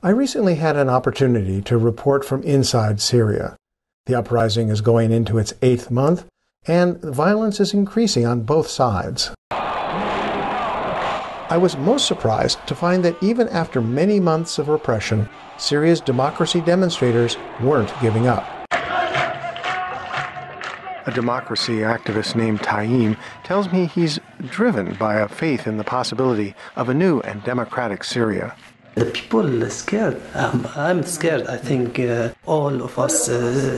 I recently had an opportunity to report from inside Syria. The uprising is going into its 8th month, and violence is increasing on both sides. I was most surprised to find that even after many months of repression, Syria's democracy demonstrators weren't giving up. A democracy activist named Taim tells me he's driven by a faith in the possibility of a new and democratic Syria. The people are scared. I'm scared. I think all of us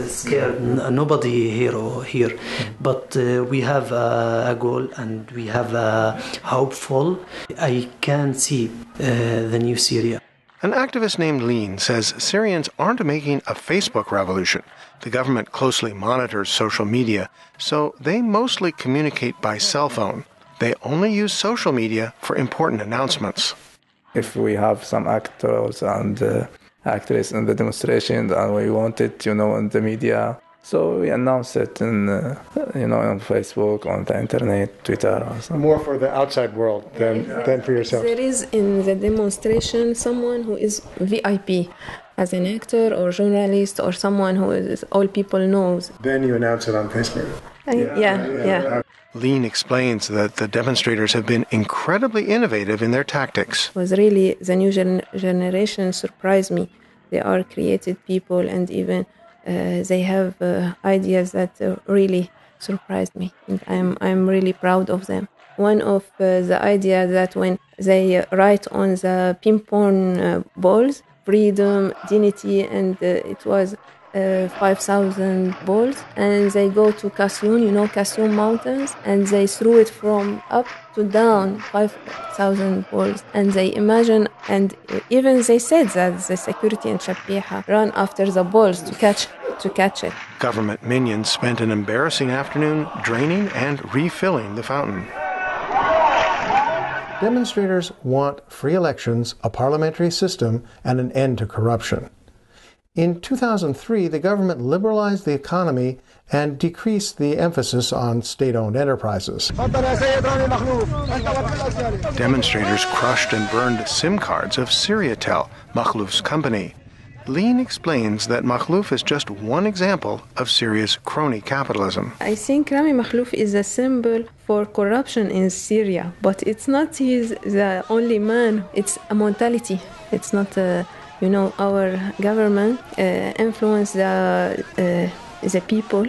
scared. Nobody here. But we have a goal and we have a hopeful. I can see the new Syria. An activist named Lean says Syrians aren't making a Facebook revolution. The government closely monitors social media, so they mostly communicate by cell phone. They only use social media for important announcements. If we have some actors and actresses in the demonstration and we want it, in the media, so we announce it in, on Facebook, on the internet, Twitter or something. More for the outside world than for yourself. There is in the demonstration someone who is VIP, as an actor or journalist or someone who is all people knows. Then you announce it on Facebook. Yeah. Lean explains that the demonstrators have been incredibly innovative in their tactics. It was really the new generation surprised me. They are creative people and even they have ideas that really surprised me. And I'm really proud of them. One of the ideas that when they write on the ping-pong balls, freedom, dignity, and it was 5,000 balls, and they go to Kasyoun, Kasyoun mountains, and they threw it from up to down, 5,000 balls, and they imagine, and even they said that the security in Shabiha ran after the balls to catch it. Government minions spent an embarrassing afternoon draining and refilling the fountain. Demonstrators want free elections, a parliamentary system, and an end to corruption. In 2003, the government liberalized the economy and decreased the emphasis on state-owned enterprises. Demonstrators crushed and burned SIM cards of Syriatel, Makhlouf's company. Lean explains that Makhlouf is just one example of Syria's crony capitalism. I think Rami Makhlouf is a symbol for corruption in Syria, but it's not he's the only man. It's a mentality. It's not our government influence the people,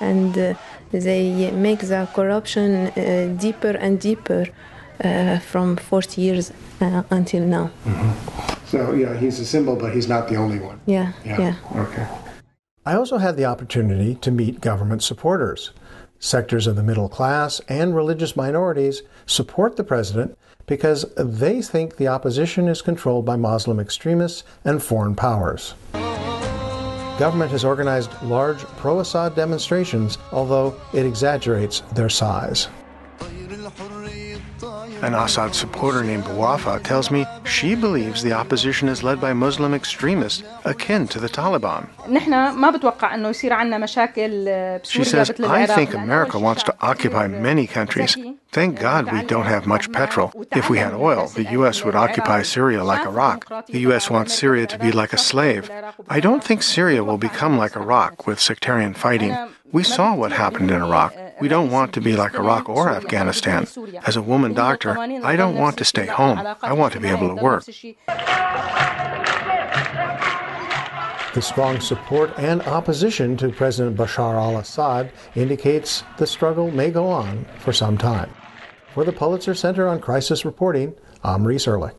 and they make the corruption deeper and deeper from 40 years until now. Mm-hmm. So, he's a symbol, but he's not the only one. Yeah. Okay. I also had the opportunity to meet government supporters. Sectors of the middle class and religious minorities support the president because they think the opposition is controlled by Muslim extremists and foreign powers. Government has organized large pro-Assad demonstrations, although it exaggerates their size. An Assad supporter named Wafa tells me she believes the opposition is led by Muslim extremists akin to the Taliban. She says, I think America wants to occupy many countries. Thank God we don't have much petrol. If we had oil, the U.S. would occupy Syria like Iraq. The U.S. wants Syria to be like a slave. I don't think Syria will become like Iraq with sectarian fighting. We saw what happened in Iraq. We don't want to be like Iraq or Afghanistan. As a woman doctor, I don't want to stay home. I want to be able to work. The strong support and opposition to President Bashar al-Assad indicates the struggle may go on for some time. For the Pulitzer Center on Crisis Reporting, I'm Reese Erlich.